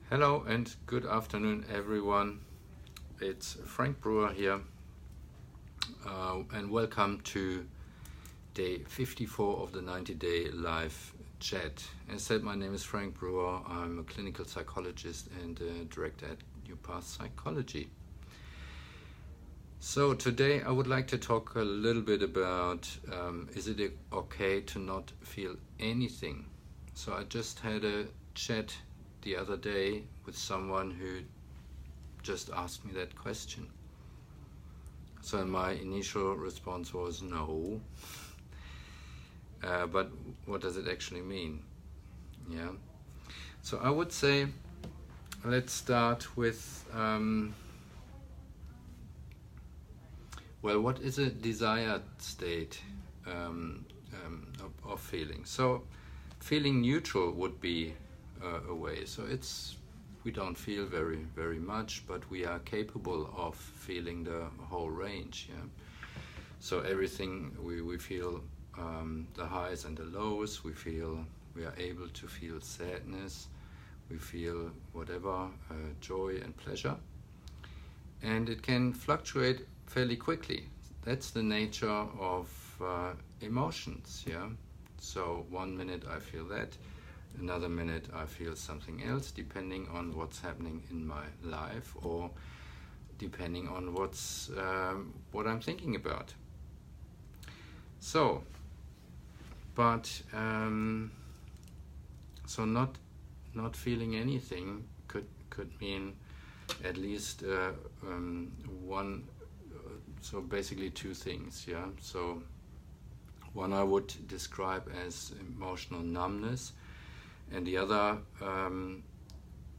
Hello and good afternoon, everyone. It's Frank Brewer here, and welcome to day 54 of the 90-day live chat. As said, my name is Frank Brewer. I'm a clinical psychologist and director at New Path Psychology. So today I would like to talk a little bit about is it okay to not feel anything? So I just had a chat the other day with someone who just asked me that question. So my initial response was no. But what does it actually mean? Yeah. So I would say let's start with what is a desired state of feeling? So feeling neutral would be a way. So we don't feel very much, but we are capable of feeling the whole range. Yeah. So everything we feel, the highs and the lows. We are able to feel sadness. We feel whatever, joy and pleasure, and it can fluctuate fairly quickly. That's the nature of emotions. Yeah. So 1 minute I feel that. Another minute I feel something else, depending on what's happening in my life or depending on what I'm thinking about. So, but so not feeling anything could mean at least one. So basically two things. Yeah. So one I would describe as emotional numbness. And the other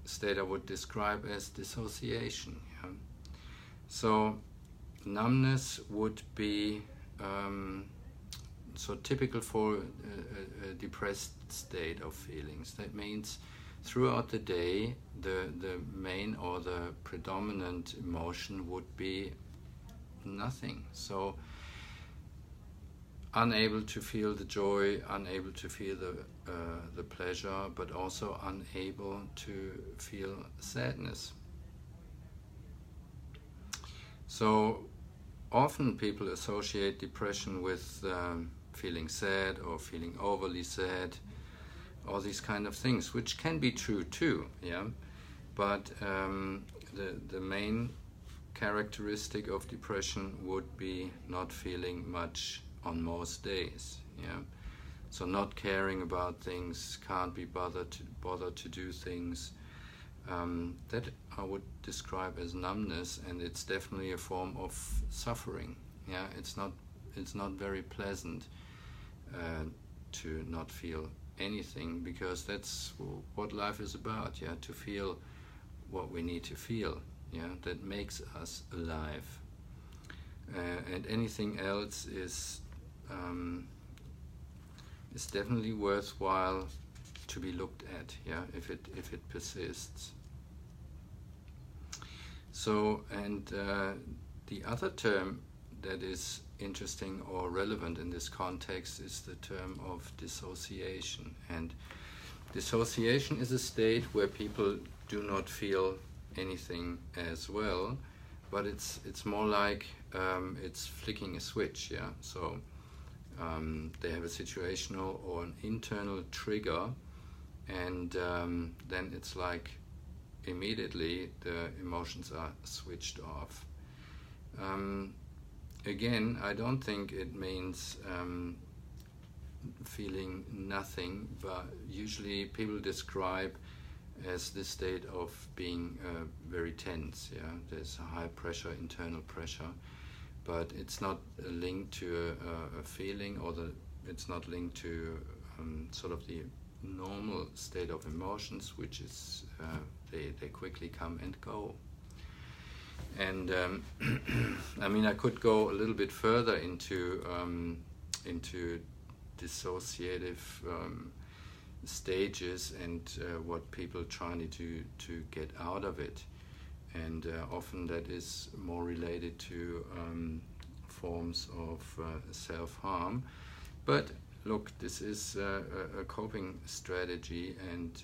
state I would describe as dissociation. Yeah? So numbness would be so typical for a depressed state of feelings. That means throughout the day, the main or the predominant emotion would be nothing. So unable to feel the joy, unable to feel the pleasure, but also unable to feel sadness. So often people associate depression with feeling sad or feeling overly sad, all these kind of things, which can be true too. Yeah, but the main characteristic of depression would be not feeling much on most days. Yeah, so not caring about things, can't be bothered to do things. That I would describe as numbness, and it's definitely a form of suffering. Yeah, it's not very pleasant to not feel anything, because that's what life is about. Yeah, to feel what we need to feel. Yeah, that makes us alive. And anything else is definitely worthwhile to be looked at. Yeah, if it persists. So, and the other term that is interesting or relevant in this context is the term of dissociation. And dissociation is a state where people do not feel anything as well, but it's more like it's flicking a switch. Yeah, so they have a situational or an internal trigger, and then it's like immediately the emotions are switched off. Again, I don't think it means feeling nothing, but usually people describe as this state of being very tense. Yeah, there's a high pressure, internal pressure, but it's not linked to a feeling, or it's not linked to sort of the normal state of emotions, which is they quickly come and go. And I mean, I could go a little bit further into dissociative stages and what people trying to get out of it, and often that is more related to forms of self-harm. But look, this is a coping strategy, and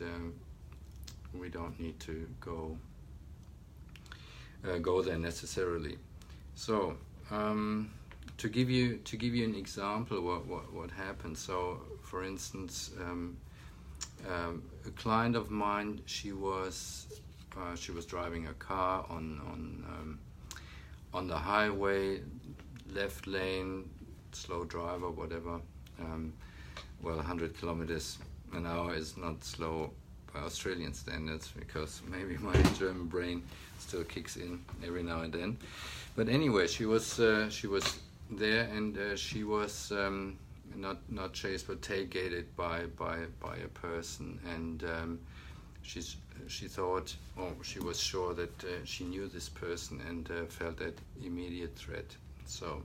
we don't need to go there necessarily. So to give you an example, what happened. So, for instance, a client of mine, she was driving a car on the highway, left lane, slow driver, whatever. 100 kilometers an hour is not slow by Australian standards, because maybe my German brain still kicks in every now and then. But anyway, she was there, and she was not chased but tailgated by a person, and she thought, or she was sure that she knew this person, and felt that immediate threat. So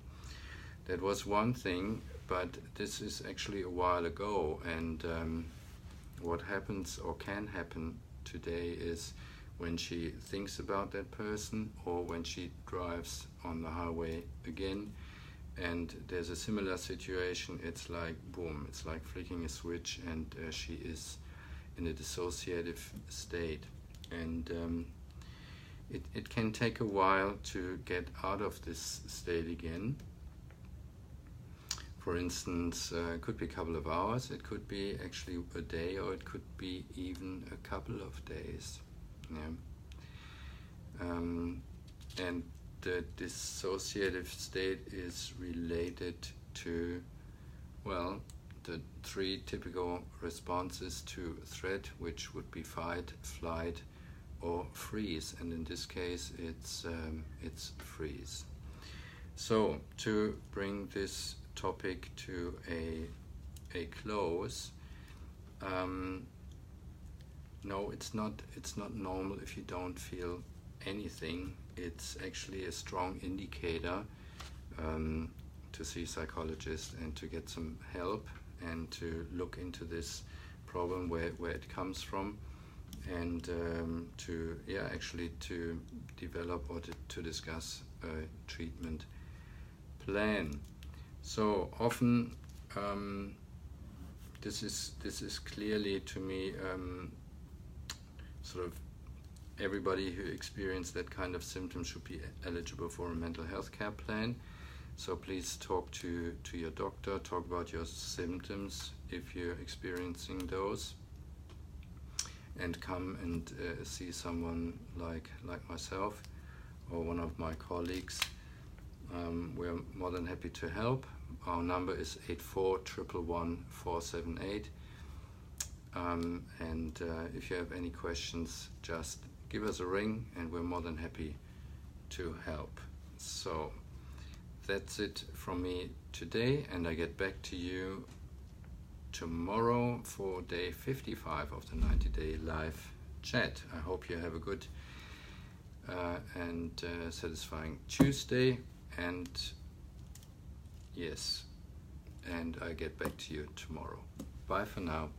that was one thing, but this is actually a while ago, and what happens or can happen today is when she thinks about that person, or when she drives on the highway again and there's a similar situation, it's like boom, it's like flicking a switch, and she is in a dissociative state, and it can take a while to get out of this state again. For instance, it could be a couple of hours, it could be actually a day, or it could be even a couple of days. Yeah. And the dissociative state is related to, well, the 3 typical responses to threat, which would be fight, flight, or freeze. And in this case, it's freeze. So to bring this topic to a close, no, it's not normal if you don't feel anything. It's actually a strong indicator to see a psychologist and to get some help, and to look into this problem, where it comes from, and to develop or to discuss a treatment plan. So often this is clearly to me sort of everybody who experiences that kind of symptom should be eligible for a mental health care plan. So please talk to your doctor, talk about your symptoms if you're experiencing those, and come and see someone like myself or one of my colleagues. We're more than happy to help. Our number is 84111478. And if you have any questions, just give us a ring, and we're more than happy to help. So that's it from me today, and I get back to you tomorrow for day 55 of the 90-day live chat. I hope you have a good and satisfying Tuesday, and yes, and I get back to you tomorrow. Bye for now.